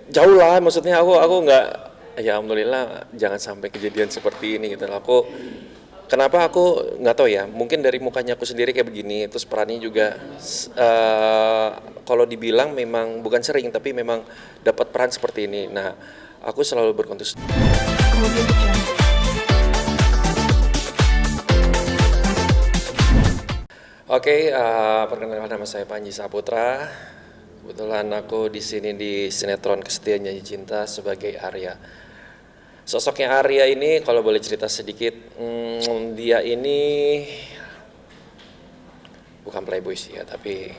Jauh lah, maksudnya aku nggak, ya alhamdulillah jangan sampai kejadian seperti ini gitu loh. Kenapa aku nggak tahu ya, mungkin dari mukanya aku sendiri kayak begini, terus perannya juga kalau dibilang memang bukan sering, tapi memang dapat peran seperti ini. Nah, aku selalu berkontes. Oke, perkenalkan nama saya Panji Saputra. Kebetulan aku di sini di sinetron Kesetiaan Janji Cinta sebagai Arya. Sosoknya Arya ini kalau boleh cerita sedikit, dia ini bukan playboy sih ya, tapi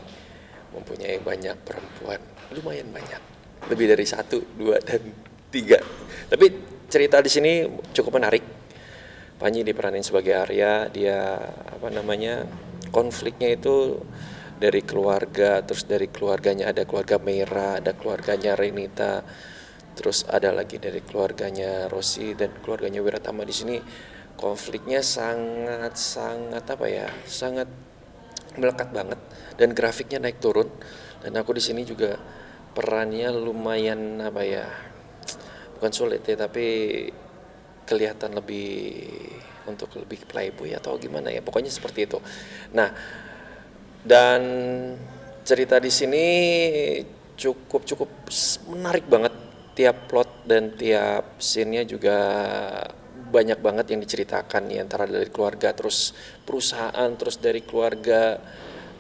mempunyai banyak perempuan, lumayan banyak, lebih dari satu, dua, dan tiga. Tapi cerita di sini cukup menarik. Panji diperanin sebagai Arya, dia apa namanya, konfliknya itu dari keluarga, terus dari keluarganya ada keluarga Meira, ada keluarganya Renita, terus ada lagi dari keluarganya Rosi dan keluarganya Wiratama. Di sini konfliknya sangat sangat apa ya, sangat melekat banget dan grafiknya naik turun. Dan aku di sini juga perannya lumayan apa ya, bukan sulit ya, tapi kelihatan lebih untuk lebih playboy atau gimana ya, pokoknya seperti itu. Nah, dan cerita di sini cukup cukup menarik banget, tiap plot dan tiap scene-nya juga banyak banget yang diceritakan nih, antara dari keluarga, terus perusahaan, terus dari keluarga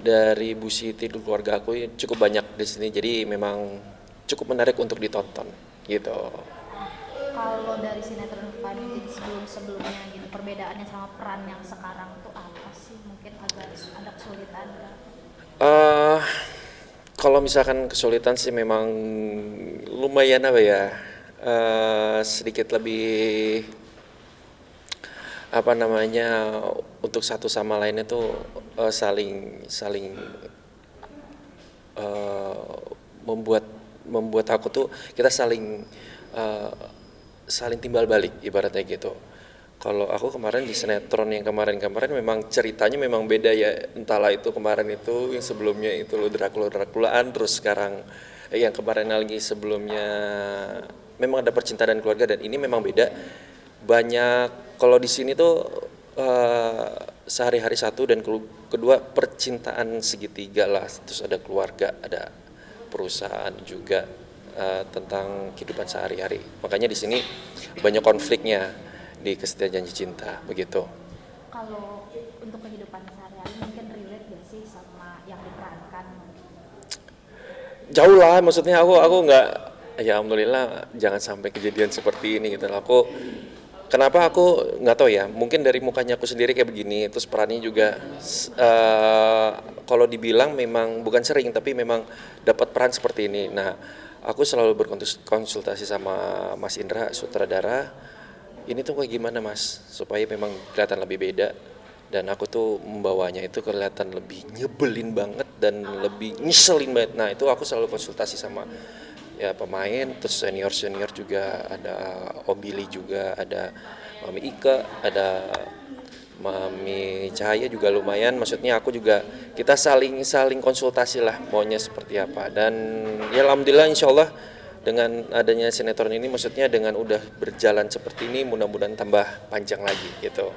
dari Bu Siti, keluarga aku ya, cukup banyak di sini. Jadi memang cukup menarik untuk ditonton gitu. Kalau dari sinetron Panji sebelum-sebelumnya gitu, perbedaannya sama peran yang sekarang tuh apa sih? Mungkin agak ada kesulitan nggak? eh Kalau misalkan kesulitan sih memang lumayan apa ya, sedikit lebih apa namanya, untuk satu sama lainnya tuh saling saling eh, membuat membuat aku tuh, kita saling eh, saling timbal balik ibaratnya gitu. Kalau aku kemarin di sinetron yang kemarin-kemarin memang ceritanya memang beda ya. Entahlah itu kemarin itu, yang sebelumnya itu lo Dracula-Draculaan, terus sekarang yang kemarin lagi sebelumnya memang ada percintaan dan keluarga, dan ini memang beda. Banyak kalau di sini tuh sehari-hari satu, dan kedua percintaan segitiga lah, terus ada keluarga, ada perusahaan juga, tentang kehidupan sehari-hari. Makanya di sini banyak konfliknya di Kesetiaan Janji Cinta begitu. Kalau untuk kehidupan sehari-hari mungkin relate gak sih sama yang diperankan? Jauh lah, maksudnya aku nggak, ya alhamdulillah jangan sampai kejadian seperti ini gitu loh. Kenapa aku nggak tahu ya, mungkin dari mukanya aku sendiri kayak begini, terus perannya juga eh, kalau dibilang memang bukan sering, tapi memang dapat peran seperti ini. Nah, aku selalu berkonsultasi sama Mas Indra sutradara, ini tuh kayak gimana Mas, supaya memang kelihatan lebih beda, dan aku tuh membawanya itu kelihatan lebih nyebelin banget dan lebih nyeselin banget. Nah, itu aku selalu konsultasi sama ya pemain, terus senior senior juga, ada Om Billy juga, ada Mami Ika, ada Mami Cahaya juga lumayan. Maksudnya aku juga, kita saling saling konsultasi lah maunya seperti apa. Dan ya alhamdulillah insya Allah dengan adanya sinetron ini, maksudnya dengan udah berjalan seperti ini, mudah-mudahan tambah panjang lagi gitu.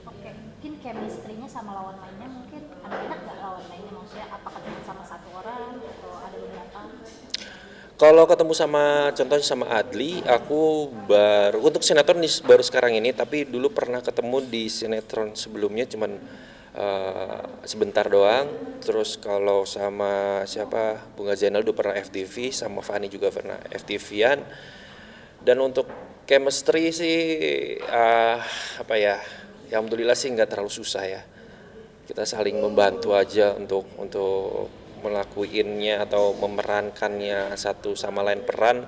Oke, mungkin chemistry-nya sama lawan mainnya mungkin ada enak nggak lawan mainnya? Maksudnya apakah cuma sama satu orang atau ada beberapa? Kalau ketemu sama, contohnya sama Adli, aku baru untuk sinetron baru sekarang ini, tapi dulu pernah ketemu di sinetron sebelumnya, cuman sebentar doang. Terus kalau sama siapa, Bunga Zainal dulu pernah FTV, sama Fani juga pernah FTV-an. Dan untuk chemistry sih apa ya, ya alhamdulillah sih nggak terlalu susah ya. Kita saling membantu aja untuk melakuinnya atau memerankannya satu sama lain peran.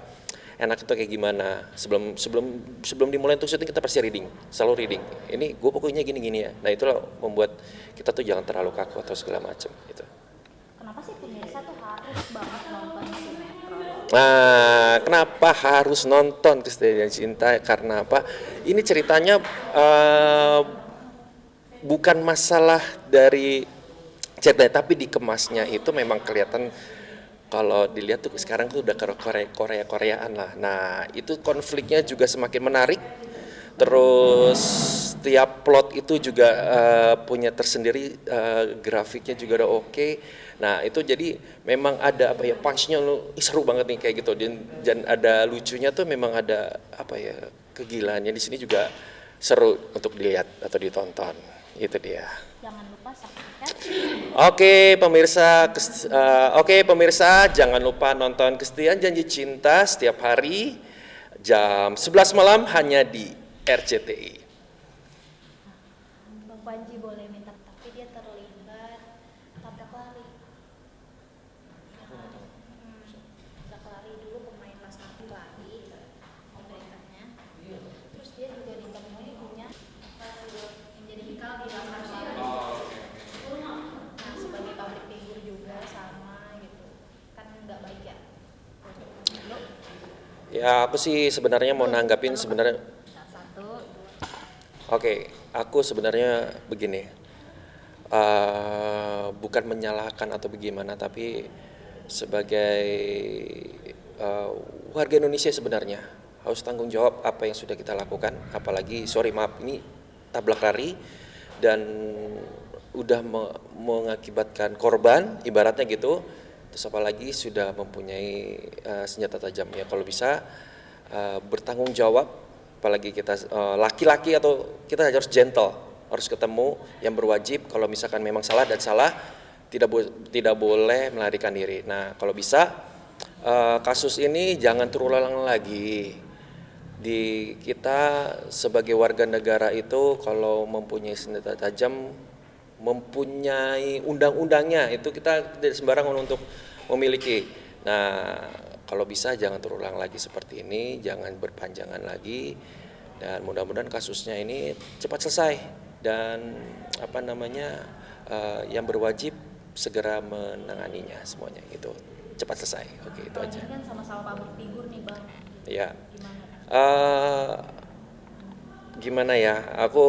Enak itu kayak gimana, sebelum sebelum sebelum dimulai untuk syuting kita pasti reading, selalu reading, ini gue pokoknya gini gini ya. Nah itulah membuat kita tuh jangan terlalu kaku atau segala macam gitu. Kenapa sih pemirsa tuh harus banget nonton sinetron? Nah, kenapa harus nonton Kesetiaan Cinta? Karena apa? Ini ceritanya bukan masalah dari cerita, tapi dikemasnya itu memang kelihatan kalau dilihat tuh sekarang tuh udah ke Koreaan lah. Nah, itu konfliknya juga semakin menarik. Terus tiap plot itu juga punya tersendiri, grafiknya juga udah oke. Nah, itu jadi memang ada apa ya, punch-nya lu seru banget nih kayak gitu. Dan ada lucunya tuh, memang ada apa ya, kegilaannya di sini juga seru untuk dilihat atau ditonton. Itu dia. Jangan lupa saksikan. Oke pemirsa, jangan lupa nonton Kesetiaan Janji Cinta setiap hari jam 11 malam hanya di RCTI. Bang Panji boleh minta, tapi dia terlibat tabrak lari. Tabrak lari dulu pemain pas lari beritanya. Terus dia juga ditemui punya yang jadi Hikal di Laskar Lari. Nah, sebagai public figure juga sama gitu. Kan nggak baik ya. Ya, aku sih sebenarnya mau nanggapin sebenarnya. Satu, Oke, aku sebenarnya begini, bukan menyalahkan atau bagaimana, tapi sebagai warga Indonesia sebenarnya harus tanggung jawab apa yang sudah kita lakukan. Apalagi, sorry maaf, ini tabrak lari dan udah mengakibatkan korban, ibaratnya gitu. Terus apalagi sudah mempunyai senjata tajam. Ya kalau bisa bertanggung jawab. Apalagi kita laki-laki, atau kita harus gentle, harus ketemu yang berwajib. Kalau misalkan memang salah dan salah, tidak boleh melarikan diri. Nah, kalau bisa kasus ini jangan terulang lagi. Di kita sebagai warga negara itu, kalau mempunyai senjata tajam, mempunyai undang-undangnya, itu kita tidak sembarangan untuk memiliki. Nah, kalau bisa jangan terulang lagi seperti ini, jangan berpanjangan lagi, dan mudah-mudahan kasusnya ini cepat selesai dan apa namanya, yang berwajib segera menanganinya semuanya, itu cepat selesai. Oke, itu Bang, aja. ini kan sama-sama public figure nih Bang. Ya. Gimana? Gimana ya? Aku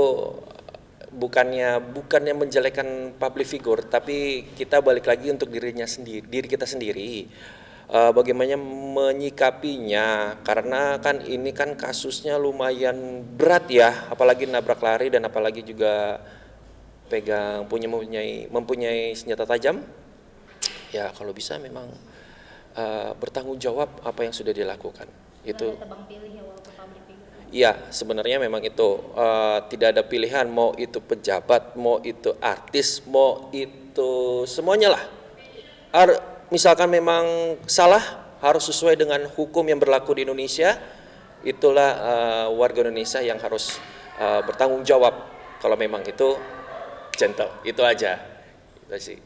bukannya menjelekan public figure, tapi kita balik lagi untuk diri kita sendiri. Bagaimana menyikapinya, karena kan ini kan kasusnya lumayan berat ya, apalagi nabrak lari dan apalagi juga mempunyai senjata tajam. Ya kalau bisa memang bertanggung jawab apa yang sudah dilakukan. Itu Ada tebang pilih ya walaupun public figure. iya, sebenarnya memang itu tidak ada pilihan, mau itu pejabat, mau itu artis, mau itu semuanya lah. Misalkan memang salah, harus sesuai dengan hukum yang berlaku di Indonesia. Itulah warga Indonesia yang harus bertanggung jawab. Kalau memang itu gentle, itu aja. Itu sih.